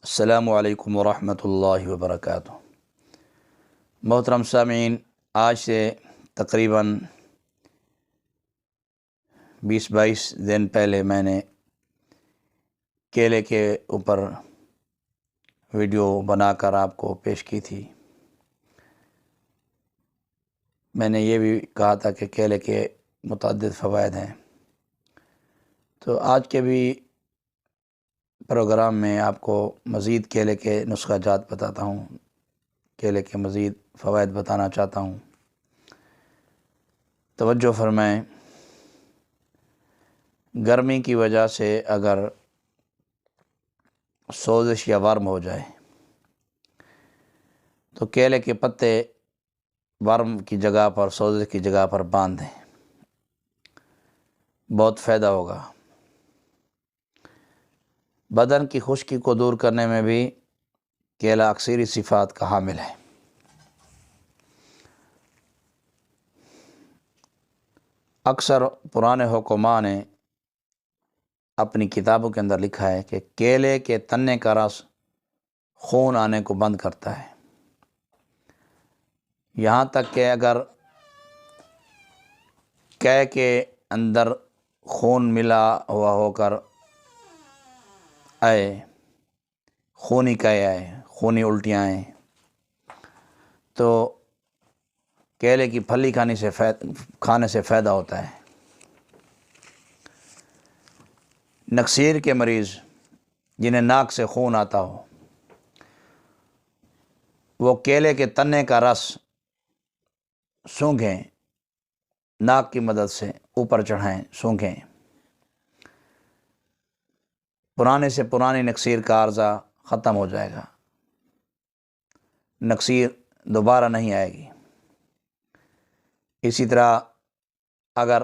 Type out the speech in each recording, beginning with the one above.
السلام علیکم ورحمۃ اللہ وبرکاتہ۔ محترم سامعین، آج سے تقریباً 20-22 دن پہلے میں نے کیلے کے اوپر ویڈیو بنا کر آپ کو پیش کی تھی۔ میں نے یہ بھی کہا تھا کہ کیلے کے متعدد فوائد ہیں، تو آج کے بھی پروگرام میں آپ کو مزید کیلے کے نسخہ جات بتاتا ہوں، کیلے کے مزید فوائد بتانا چاہتا ہوں۔ توجہ فرمائیں، گرمی کی وجہ سے اگر سوزش یا ورم ہو جائے تو کیلے کے پتے ورم کی جگہ پر، سوزش کی جگہ پر باندھ دیں، بہت فائدہ ہوگا۔ بدن کی خشکی کو دور کرنے میں بھی کیلا اکثری صفات کا حامل ہے۔ اکثر پرانے حکماء نے اپنی کتابوں کے اندر لکھا ہے کہ کیلے کے تنے کا رس خون آنے کو بند کرتا ہے، یہاں تک کہ اگر کہہ کے اندر خون ملا ہوا ہو کر آئے، خونی کہے آئے، خونی الٹیاں آئیں، تو کیلے کی پھلی کھانے سے فائدہ ہوتا ہے۔ نکسیر کے مریض جنہیں ناک سے خون آتا ہو، وہ کیلے کے تنے کا رس سونگھیں، ناک کی مدد سے اوپر چڑھائیں، سونگھیں، پرانے سے پرانی نکسیر کا عارضہ ختم ہو جائے گا، نکسیر دوبارہ نہیں آئے گی۔ اسی طرح اگر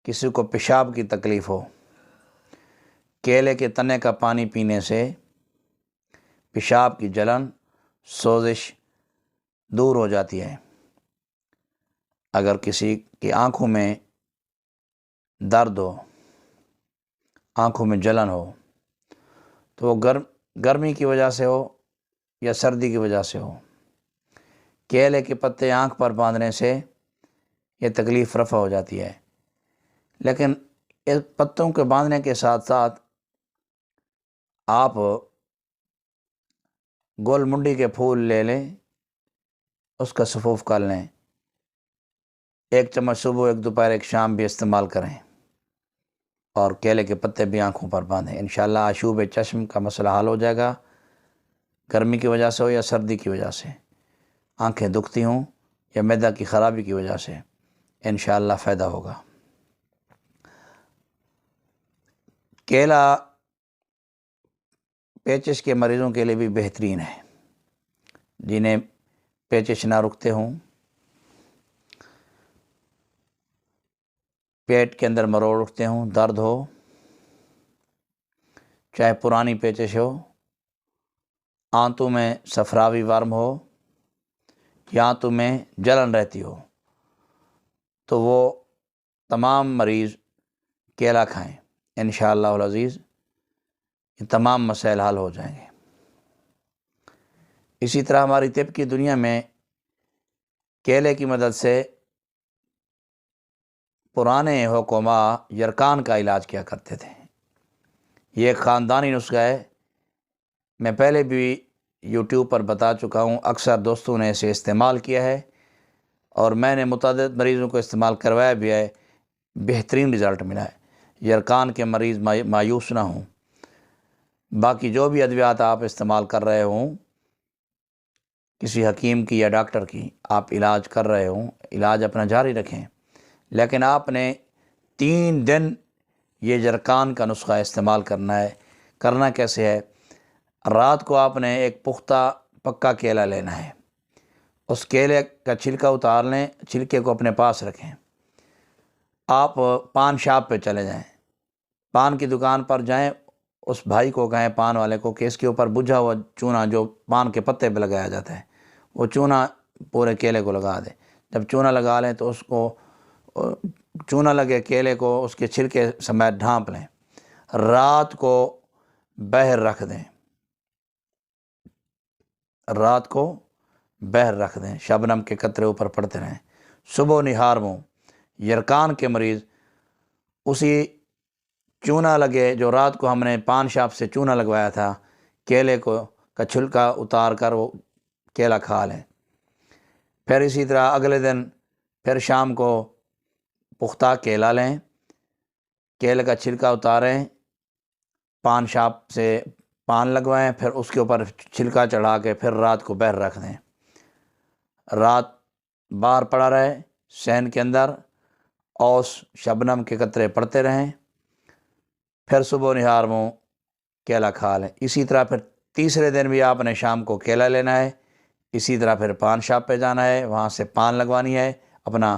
کسی کو پیشاب کی تکلیف ہو، کیلے کے تنے کا پانی پینے سے پیشاب کی جلن، سوزش دور ہو جاتی ہے۔ اگر کسی کی آنکھوں میں درد ہو، آنکھوں میں جلن ہو، تو وہ گرمی کی وجہ سے ہو یا سردی کی وجہ سے ہو، کیلے کے پتے آنکھ پر باندھنے سے یہ تکلیف رفع ہو جاتی ہے۔ لیکن اس پتوں کے باندھنے کے ساتھ ساتھ آپ گول منڈی کے پھول لے لیں، اس کا سفوف کر لیں، 1 چمچ صبح، 1 دوپہر، 1 شام بھی استعمال کریں، اور کیلے کے پتے بھی آنکھوں پر باندھیں۔ انشاءاللہ آشوب چشم کا مسئلہ حل ہو جائے گا، گرمی کی وجہ سے ہو یا سردی کی وجہ سے، آنکھیں دکھتی ہوں یا معدہ کی خرابی کی وجہ سے، انشاءاللہ فائدہ ہوگا۔ کیلا پیچش کے مریضوں کے لیے بھی بہترین ہے، جنہیں پیچش نہ رکتے ہوں، پیٹ کے اندر مروڑ اٹھتے ہوں، درد ہو، چاہے پرانی پیچش ہو، آنتوں میں صفراوی ورم ہو یا آنتوں میں جلن رہتی ہو، تو وہ تمام مریض کیلا کھائیں، انشاءاللہ العزیز یہ تمام مسائل حل ہو جائیں گے۔ اسی طرح ہماری طب کی دنیا میں کیلے کی مدد سے پرانے حکماء یرکان کا علاج کیا کرتے تھے۔ یہ ایک خاندانی نسخہ ہے، میں پہلے بھی یوٹیوب پر بتا چکا ہوں، اکثر دوستوں نے اسے استعمال کیا ہے اور میں نے متعدد مریضوں کو استعمال کروایا بھی ہے، بہترین رزلٹ ملا ہے۔ یرکان کے مریض مایوس نہ ہوں، باقی جو بھی ادویات آپ استعمال کر رہے ہوں، کسی حکیم کی یا ڈاکٹر کی آپ علاج کر رہے ہوں، علاج اپنا جاری رکھیں، لیکن آپ نے 3 دن یہ یرکان کا نسخہ استعمال کرنا ہے۔ کرنا کیسے ہے؟ رات کو آپ نے ایک پختہ پکا کیلا لینا ہے، اس کیلے کا چھلکا اتار لیں، چھلکے کو اپنے پاس رکھیں، آپ پان شاپ پہ چلے جائیں، پان کی دکان پر جائیں، اس بھائی کو کہیں، پان والے کو، کہ اس کے اوپر بجھا ہوا چونا جو پان کے پتے پہ لگایا جاتا ہے، وہ چونا پورے کیلے کو لگا دیں۔ جب چونا لگا لیں تو اس کو، چونا لگے کیلے کو اس کے چھلکے سمیت ڈھانپ لیں، رات کو باہر رکھ دیں، رات کو بہر رکھ دیں، شبنم کے قطرے اوپر پڑتے رہیں۔ صبح نہار منہ، یرکان کے مریض اسی چونا لگے جو رات کو ہم نے پان شاپ سے چونا لگوایا تھا، کیلے کا چھلکا اتار کر وہ کیلا کھا لیں۔ پھر اسی طرح اگلے دن پھر شام کو پختہ کیلا لیں، کیلے کا چھلکا اتاریں، پان شاپ سے پان لگوائیں، پھر اس کے اوپر چھلکا چڑھا کے پھر رات کو بہر رکھ دیں۔ رات باہر پڑا رہے صحن کے اندر، اوس شبنم کے قطرے پڑتے رہیں، پھر صبح نہار منہ کیلا کھا لیں۔ اسی طرح پھر تیسرے دن بھی آپ نے شام کو کیلا لینا ہے، اسی طرح پھر پان شاپ پہ جانا ہے، وہاں سے پان لگوانی ہے، اپنا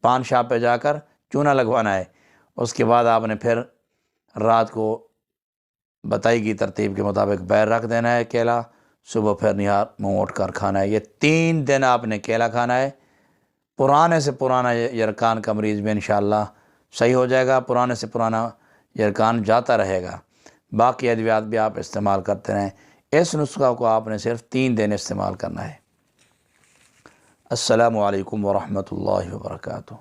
پان شاپ پہ جا کر چونا لگوانا ہے۔ اس کے بعد آپ نے پھر رات کو بتائی گئی ترتیب کے مطابق بہر رکھ دینا ہے کیلا، صبح پھر نہار منہ اٹھ کر کھانا ہے۔ یہ 3 دن آپ نے کیلا کھانا ہے۔ پرانے سے پرانا یرکان کا مریض بھی انشاءاللہ صحیح ہو جائے گا، پرانے سے پرانا یرکان جاتا رہے گا۔ باقی ادویات بھی آپ استعمال کرتے رہیں۔ اس نسخہ کو آپ نے صرف 3 دن استعمال کرنا ہے۔ السلام علیکم ورحمۃ اللہ وبرکاتہ۔